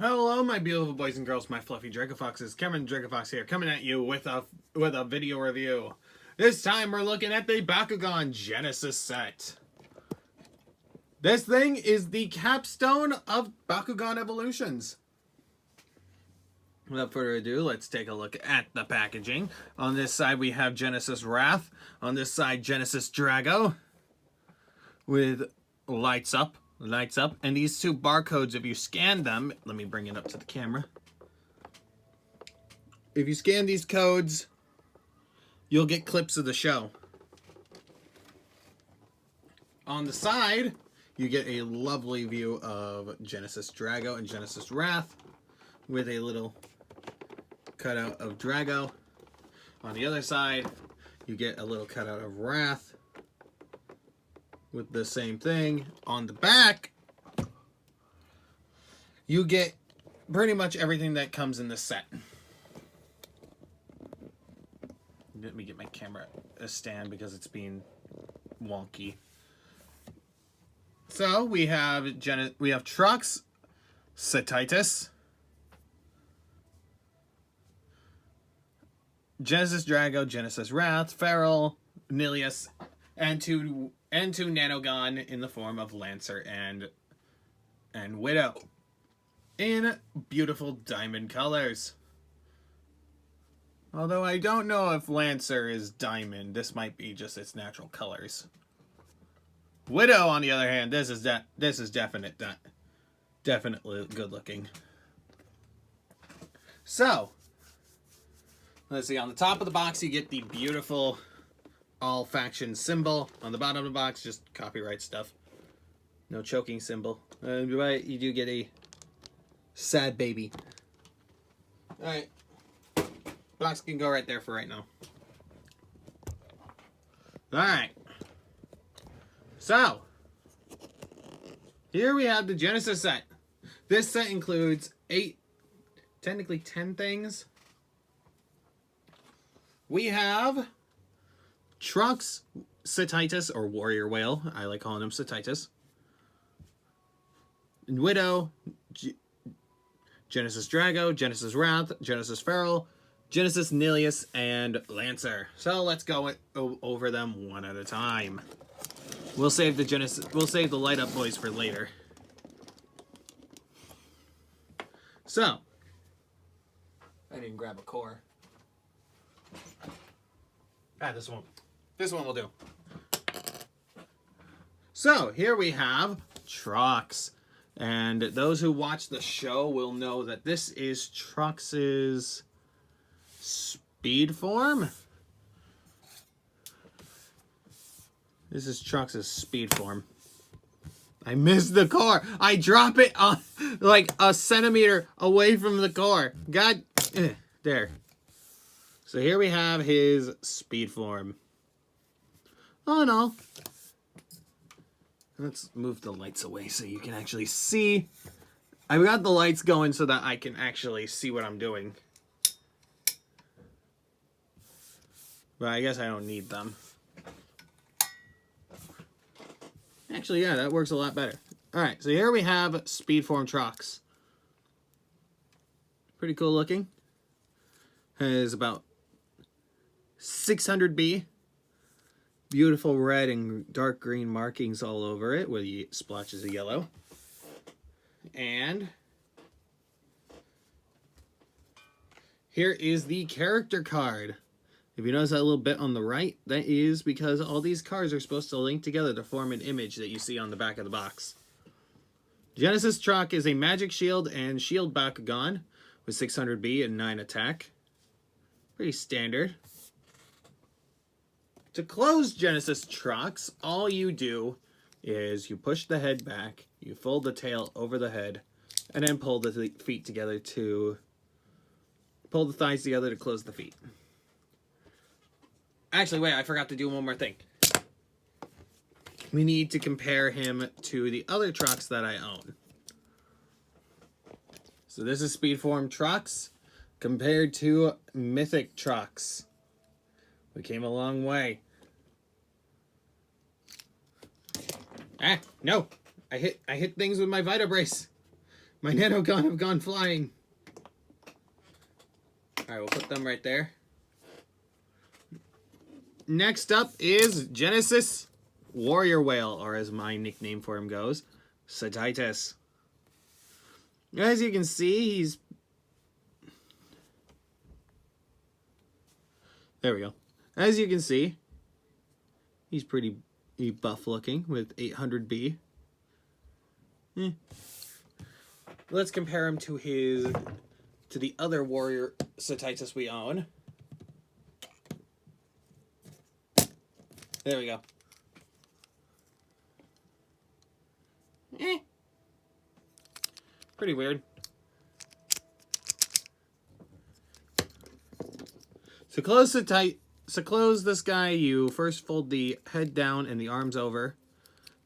Hello, my beautiful boys and girls, my fluffy Drago Foxes. Cameron Drago Fox here, coming at you with a video review. This time we're looking at the Bakugan Genesis set. This thing is the capstone of Bakugan Evolutions. Without further ado, let's take a look at the packaging. On this side we have Genesis Wrath. On this side, Genesis Drago. With lights up, and these two barcodes, if you scan them, let me bring it up to the camera. If you scan these codes, you'll get clips of the show. On the side, you get a lovely view of Genesis Drago and Genesis Wrath with a little cutout of Drago. On the other side, you get a little cutout of Wrath with the same thing. On the back, you get pretty much everything that comes in this set. Let me get my camera a stand because it's being wonky. So we have Trux, Satitis, Genesis Drago, Genesis Wrath, Feral, Nilius, and two Nanogon in the form of Lancer and Widow in beautiful diamond colors. Although I don't know if Lancer is diamond, this might be just its natural colors. Widow, on the other hand, this is definitely good looking. So, let's see. On the top of the box, you get the beautiful all faction symbol. On the bottom of the box, just copyright stuff. No choking symbol. Right, you do get a sad baby. Alright. Box can go right there for right now. Alright. So, here we have the Genesis set. This set includes 10 things. We have Trux, Satitis, or Warrior Whale. I like calling him Satitis. Widow, Genesis Drago, Genesis Wrath, Genesis Feral, Genesis Nilius, and Lancer. So let's go over them one at a time. We'll save the light up boys for later. So, I didn't grab a core. This one will do. So, here we have Trux. And those who watch the show will know that this is Trux's Speedform. This is Trux's Speedform. I missed the core. I drop it on like a centimeter away from the core. God, there. So here we have his Speedform. Oh no. Let's move the lights away so you can actually see. I've got the lights going so that I can actually see what I'm doing. But I guess I don't need them. Actually, yeah, that works a lot better. Alright, so here we have Speedform Trux. Pretty cool looking. Has about 600B. Beautiful red and dark green markings all over it with splotches of yellow. And here is the character card. If you notice that little bit on the right, that is because all these cards are supposed to link together to form an image that you see on the back of the box. Genesis Trux is a magic shield and shield Bakugan with 600B and 9 attack. Pretty standard. To close Genesis Trux, all you do is you push the head back, you fold the tail over the head, and then pull the feet together pull the thighs together to close the feet. Actually, wait, I forgot to do one more thing. We need to compare him to the other Trux that I own. So this is Speedform Trux compared to Mythic Trux. We came a long way. No! I hit things with my Vita Brace. My Nanogon have gone flying. Alright, we'll put them right there. Next up is Genesis Warrior Whale, or as my nickname for him goes, Satitis. As you can see, he's... There we go. As you can see, he's pretty buff looking with 800B. Let's compare him to the other warrior Satitis we own. There we go. Pretty weird. So close this guy, you first fold the head down and the arms over.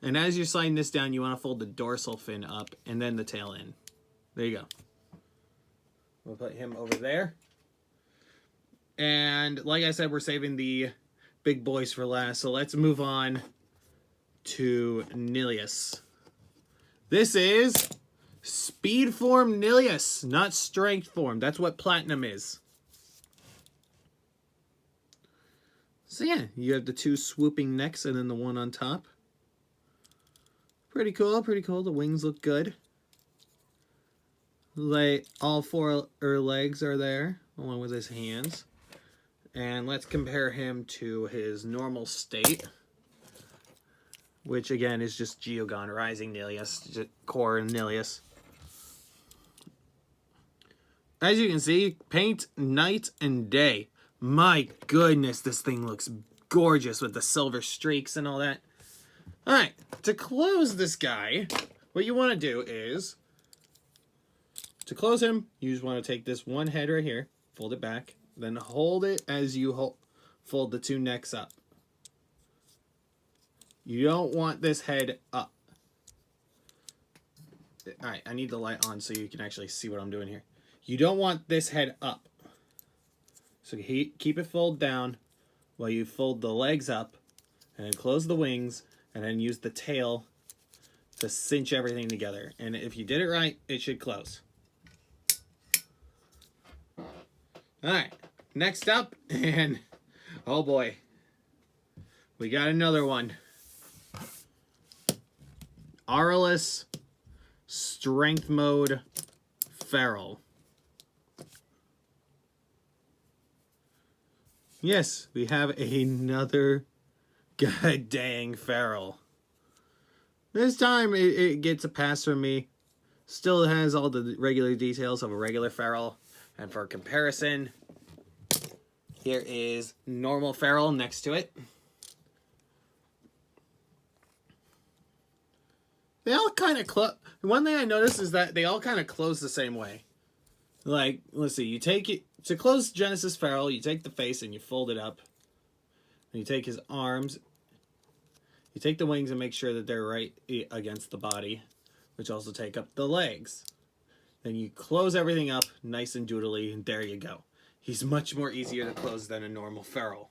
And as you're sliding this down, you want to fold the dorsal fin up and then the tail in. There you go. We'll put him over there. And like I said, we're saving the big boys for last. So let's move on to Nilius. This is Speedform Nilius, not Strength Form. That's what Platinum is. So yeah, you have the two swooping necks and then the one on top. Pretty cool, pretty cool. The wings look good. Like all four legs are there, along with his hands. And let's compare him to his normal state, which again is just Geogon, Rising Nilius, Core Nilius. As you can see, paint night and day. My goodness, this thing looks gorgeous with the silver streaks and all that. Alright, to close this guy, what you want to do is, to close him, you just want to take this one head right here, fold it back, then hold it as you fold the two necks up. You don't want this head up. Alright, I need the light on so you can actually see what I'm doing here. You don't want this head up. So keep it fold down while you fold the legs up and then close the wings and then use the tail to cinch everything together. And if you did it right, it should close. Alright, next up, and oh boy, we got another one. Aurelus Strength Mode Feral. Yes, we have another god dang feral. This time it gets a pass from me. Still has all the regular details of a regular feral. And for comparison, here is normal feral next to it. They all kind of close. One thing I noticed is that they all kind of close the same way. Like, let's see, you take it to close Genesis Feral, you take the face and you fold it up. And you take his arms, you take the wings and make sure that they're right against the body, which also take up the legs. Then you close everything up nice and doodly, and there you go. He's much more easier to close than a normal feral.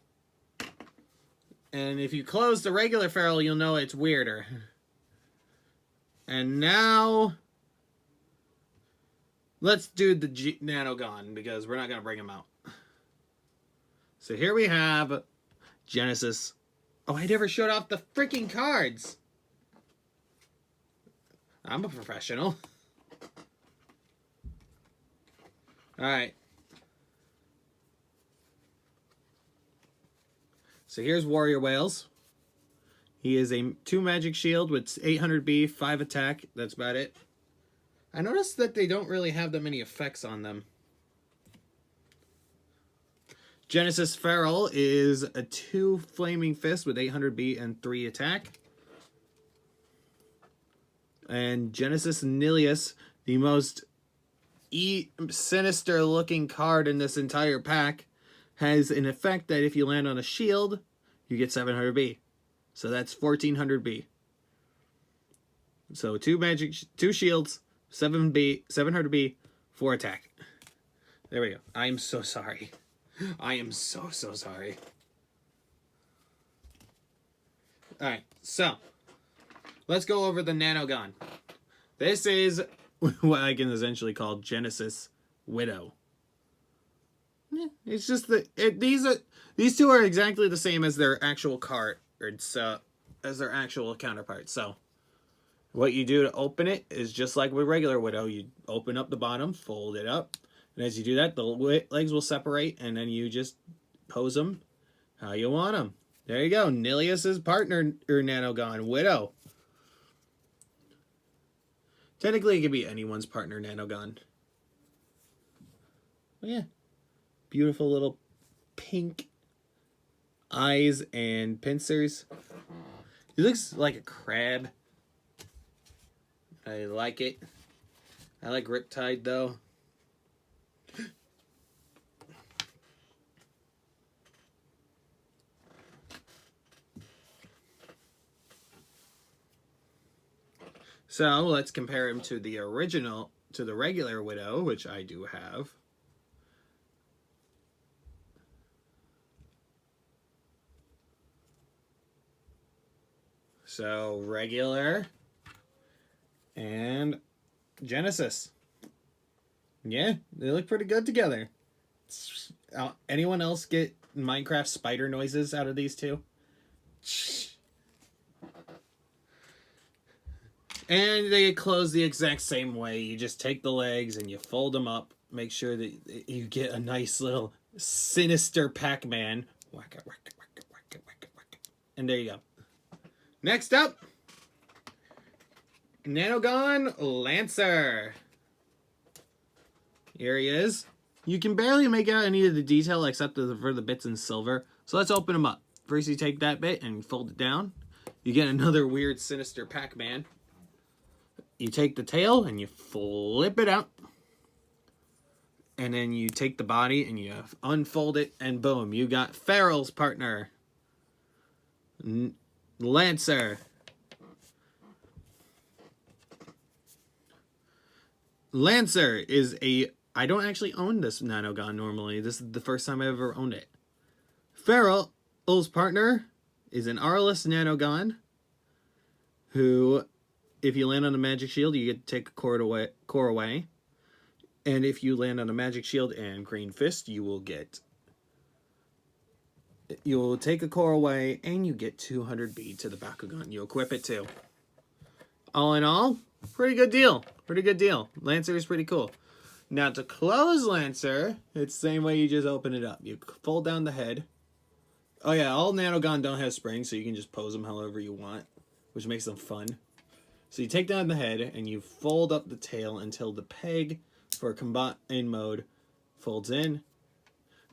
And if you close the regular feral, you'll know it's weirder. And now, let's do the Nanogon, because we're not going to bring him out. So here we have Genesis. Oh, I never showed off the freaking cards. I'm a professional. Alright. So here's Warrior Whales. He is a 2 magic shield with 800B, 5 attack. That's about it. I noticed that they don't really have that many effects on them. Genesis Feral is a 2 Flaming Fist with 800B and 3 attack. And Genesis Nilius, the most sinister looking card in this entire pack, has an effect that if you land on a shield, you get 700B. So that's 1400B. So 2 shields, 700B, 4 attack. There we go. I am so sorry. I am so sorry. Alright, so let's go over the Nanogon. This is what I can essentially call Genesis Widow. Yeah, it's just that these two are exactly the same as their actual card, or as their actual counterparts. So what you do to open it is just like with regular Widow. You open up the bottom, fold it up, and as you do that, the legs will separate, and then you just pose them how you want them. There you go. Nilius's partner, or Nanogon, Widow. Technically, it could be anyone's partner, Nanogon. But yeah. Beautiful little pink eyes and pincers. He looks like a crab. I like it. I like Riptide, though. So let's compare him to the original, to the regular Widow, which I do have. So regular and Genesis. Yeah, they look pretty good together. Anyone else get Minecraft spider noises out of these two? And they close the exact same way. You just take the legs and you fold them up. Make sure that you get a nice little sinister Pac-Man. And there you go. Next up, Nanogon Lancer. Here he is. You can barely make out any of the detail except for the bits in silver. So let's open them up. First you take that bit and fold it down. You get another weird sinister Pac-Man. You take the tail and you flip it out. And then you take the body and you unfold it, and boom, you got Farrell's partner, Lancer. Lancer is I don't actually own this Nanogon normally. This is the first time I ever owned it. Farrell's partner is an Arliss Nanogon, who, if you land on a magic shield, you get to take a core away. And if you land on a magic shield and green fist, you'll take a core away, and you get 200B to the Bakugan. You equip it too. All in all, pretty good deal. Pretty good deal. Lancer is pretty cool. Now to close Lancer, it's the same way you just open it up. You fold down the head. Oh yeah, all Nanogon don't have springs, so you can just pose them however you want, which makes them fun. So you take down the head, and you fold up the tail until the peg for combat in mode folds in.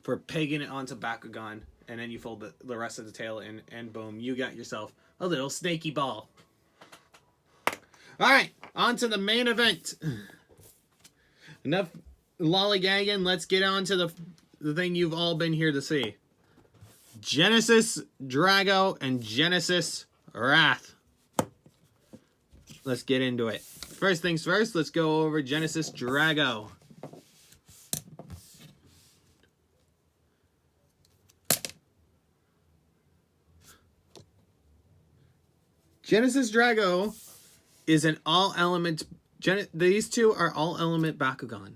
For pegging it onto Bakugan, and then you fold the rest of the tail in, and boom, you got yourself a little snaky ball. Alright, on to the main event. Enough lollygagging, let's get on to the thing you've all been here to see. Genesis Drago and Genesis Wrath. Let's get into it. First things first, let's go over Genesis Drago. Genesis Drago is an all-element... These two are all-element Bakugan.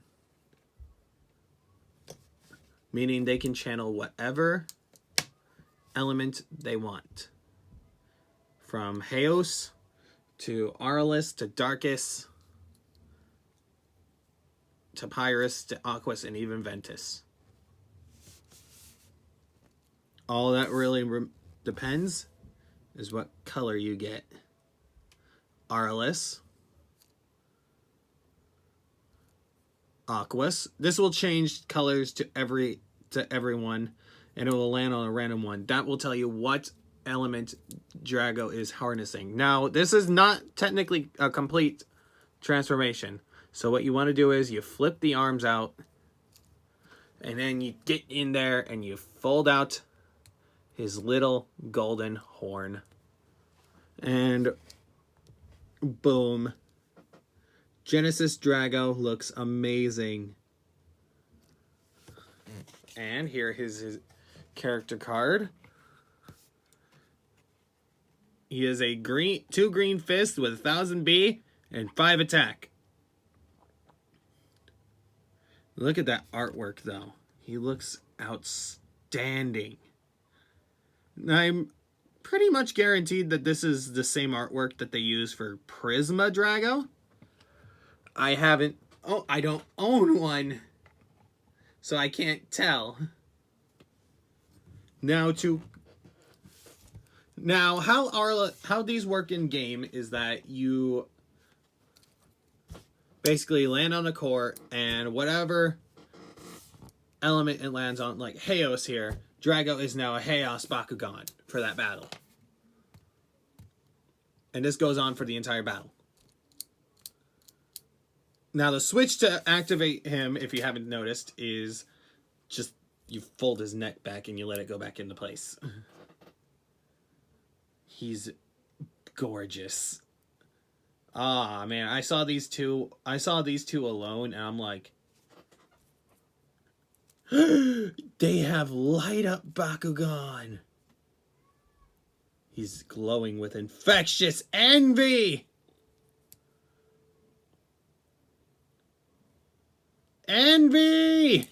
Meaning they can channel whatever element they want. From Heos to Arliss to Darkus to Pyrus to Aquas and even Ventus. All that really depends is what color you get. Arliss, Aquas. This will change colors to everyone, and it will land on a random one. That will tell you what element Drago is harnessing. Now, this is not technically a complete transformation. So what you want to do is you flip the arms out, and then you get in there and you fold out his little golden horn. And boom. Genesis Drago looks amazing. And here is his character card. He is a 2 green fist with 1000 B and 5 attack. Look at that artwork, though. He looks outstanding. I'm pretty much guaranteed that this is the same artwork that they use for Prisma Drago. I haven't... Oh, I don't own one, so I can't tell. Now, how these work in game is that you basically land on a core, and whatever element it lands on, like Chaos here, Drago is now a Chaos Bakugan for that battle. And this goes on for the entire battle. Now the switch to activate him, if you haven't noticed, is just you fold his neck back and you let it go back into place. He's gorgeous. Ah, man, I saw these two alone, and I'm like, they have light up Bakugan. He's glowing with infectious envy. Envy.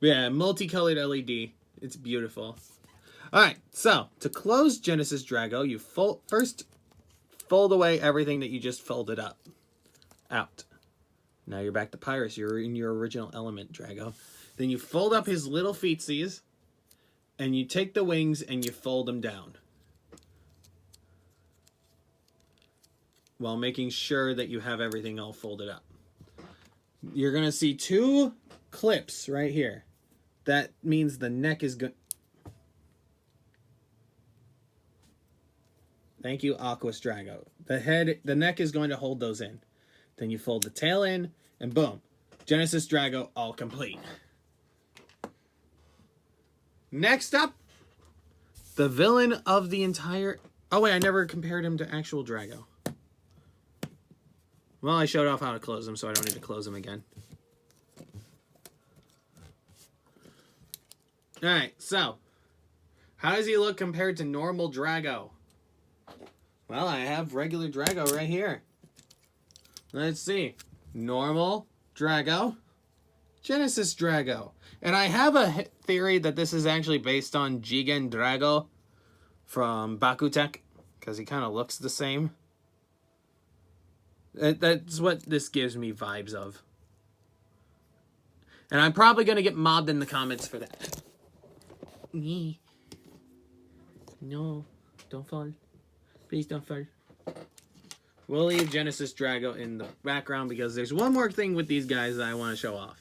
Yeah, multicolored LED. It's beautiful. All right, so to close Genesis Drago, you first fold away everything that you just folded up. Out. Now you're back to Pyrus. You're in your original element, Drago. Then you fold up his little feetsies, and you take the wings and you fold them down, while making sure that you have everything all folded up. You're going to see two clips right here. That means the neck is good. Thank you, Aquas Drago. The neck is going to hold those in. Then you fold the tail in, and boom. Genesis Drago all complete. Next up, the villain of the entire... Oh, wait, I never compared him to actual Drago. Well, I showed off how to close him, so I don't need to close him again. Alright, so, how does he look compared to normal Drago? Well, I have regular Drago right here. Let's see. Normal Drago. Genesis Drago. And I have a theory that this is actually based on Jigen Drago from Baku Tech, because he kind of looks the same. That's what this gives me vibes of. And I'm probably going to get mobbed in the comments for that. No, don't fall. Please don't fall. We'll leave Genesis Drago in the background because there's one more thing with these guys that I want to show off.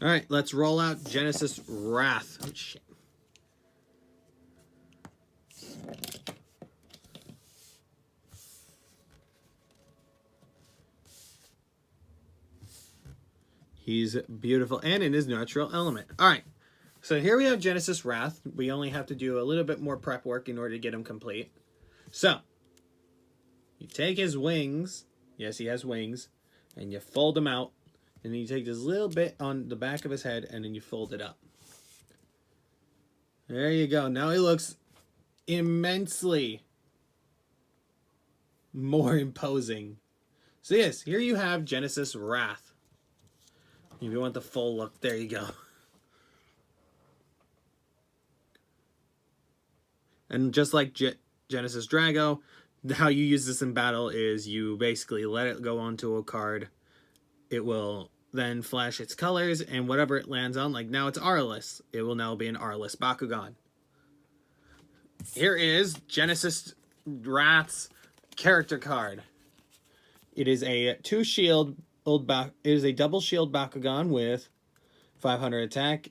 Alright, let's roll out Genesis Wrath. Oh, shit. He's beautiful and in his natural element. Alright, so here we have Genesis Wrath. We only have to do a little bit more prep work in order to get him complete. So, you take his wings. Yes, he has wings. And you fold them out. And then you take this little bit on the back of his head and then you fold it up. There you go. Now he looks immensely more imposing. So yes, here you have Genesis Wrath. If you want the full look, there you go. And just like Genesis Drago, how you use this in battle is you basically let it go onto a card. It will then flash its colors, and whatever it lands on, like now it's R-less, it will now be an R-less Bakugan. Here is Genesis Wrath's character card. It is a double shield Bakugan with 500 attack,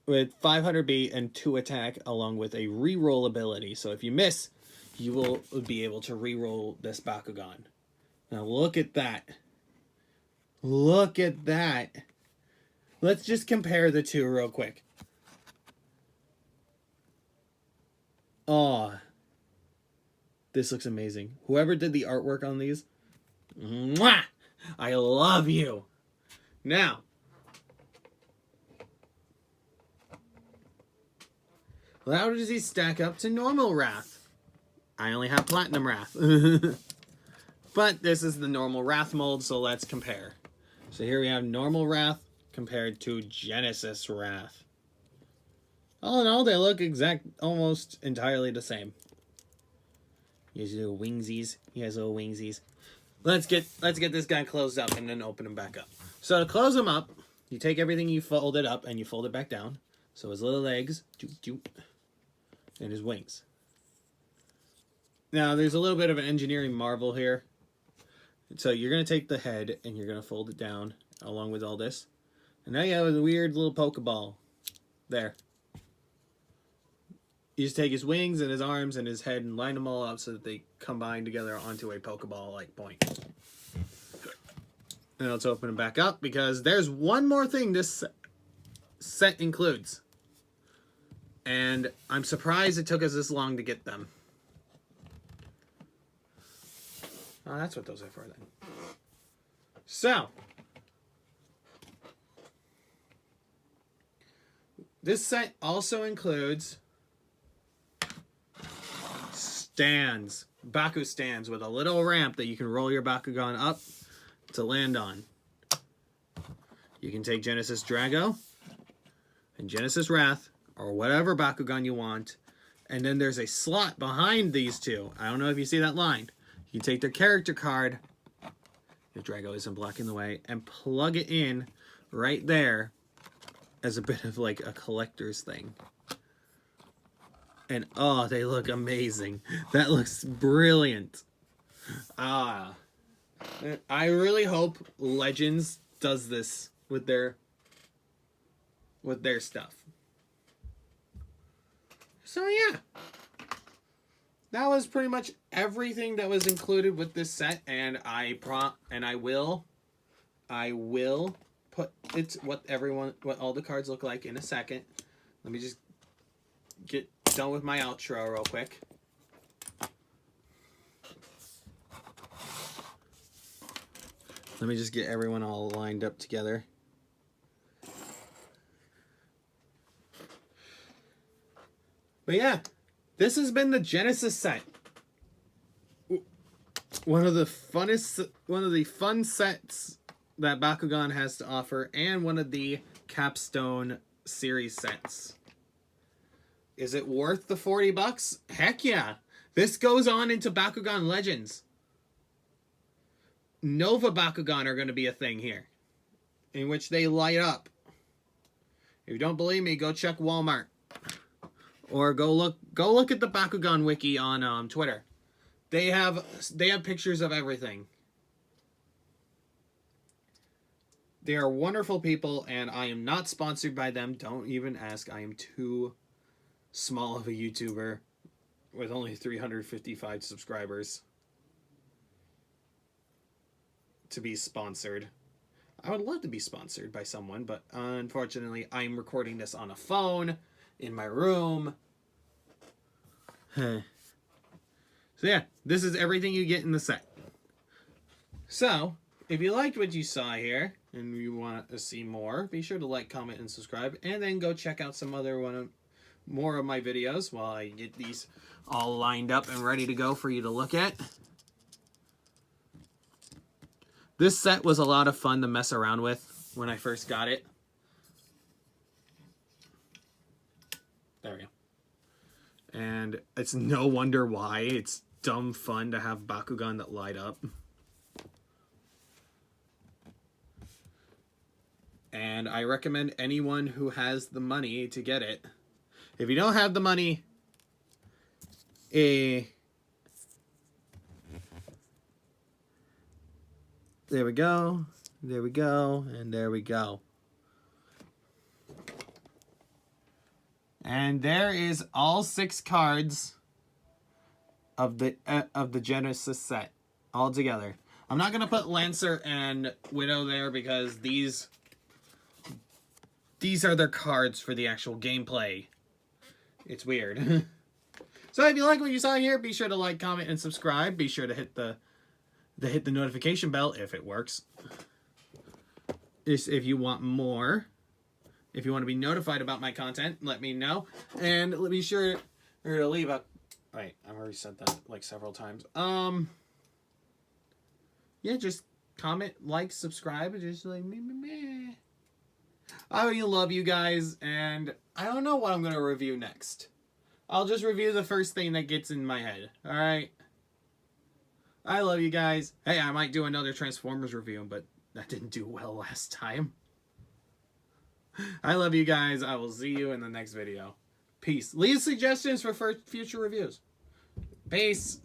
with 500 B and 2 attack, along with a reroll ability. So if you miss, you will be able to reroll this Bakugan. Now look at that. Look at that. Let's just compare the two real quick. Oh, this looks amazing. Whoever did the artwork on these, mwah! I love you. Now, how does he stack up to normal Wrath? I only have Platinum Wrath. But this is the normal Wrath mold, so let's compare. So here we have normal Wrath compared to Genesis Wrath. All in all, they look almost entirely the same. He has little wingsies. He has little wingsies. Let's get this guy closed up and then open him back up. So to close him up, you take everything you folded up and you fold it back down. So his little legs, and his wings. Now there's a little bit of an engineering marvel here. So you're going to take the head and you're going to fold it down along with all this. And now you have a weird little Pokeball there. You just take his wings and his arms and his head and line them all up so that they combine together onto a Pokeball-like point. And let's open them back up because there's one more thing this set includes. And I'm surprised it took us this long to get them. Oh, that's what those are for then. So, this set also includes stands, Baku stands with a little ramp that you can roll your Bakugan up to land on. You can take Genesis Drago and Genesis Wrath or whatever Bakugan you want, and then there's a slot behind these two. I don't know if you see that line. You take their character card, if Drago isn't blocking the way, and plug it in right there as a bit of like a collector's thing. And oh, they look amazing. That looks brilliant. I really hope Legends does this with their stuff. So yeah. That was pretty much everything that was included with this set, and I will put what all the cards look like in a second. Let me just get done with my outro real quick. Let me just get everyone all lined up together. But yeah, this has been the Genesis set. One of the fun sets that Bakugan has to offer, and one of the capstone series sets. Is it worth the $40? Heck yeah. This goes on into Bakugan Legends. Nova Bakugan are going to be a thing here, in which they light up. If you don't believe me, go check Walmart. Or go look at the Bakugan wiki on Twitter. They have pictures of everything. They are wonderful people, and I am not sponsored by them. Don't even ask. I am too small of a YouTuber with only 355 subscribers to be sponsored. I would love to be sponsored by someone, but unfortunately, I'm recording this on a phone in my room. So yeah, this is everything you get in the set. So, if you liked what you saw here, and you want to see more, be sure to like, comment, and subscribe, and then go check out some more of my videos while I get these all lined up and ready to go for you to look at. This set was a lot of fun to mess around with when I first got it. There we go. And it's no wonder why. It's dumb fun to have Bakugan that light up. And I recommend anyone who has the money to get it. If you don't have the money, there we go, there we go, and there we go. And there is all 6 cards of the Genesis set all together. I'm not gonna put Lancer and Widow there because these are their cards for the actual gameplay. It's weird. So if you like what you saw here, be sure to like, comment, and subscribe. Be sure to hit the notification bell if it works. If you want more, if you want to be notified about my content, let me know. And be sure to leave a Wait, I've already said that like several times. Yeah, just comment, like, subscribe, and just like meh. I really love you guys, and I don't know what I'm gonna review next. I'll just review the first thing that gets in my head. All right. I love you guys. Hey, I might do another Transformers review, but that didn't do well last time. I love you guys. I will see you in the next video. Peace. Leave suggestions for future reviews. Peace.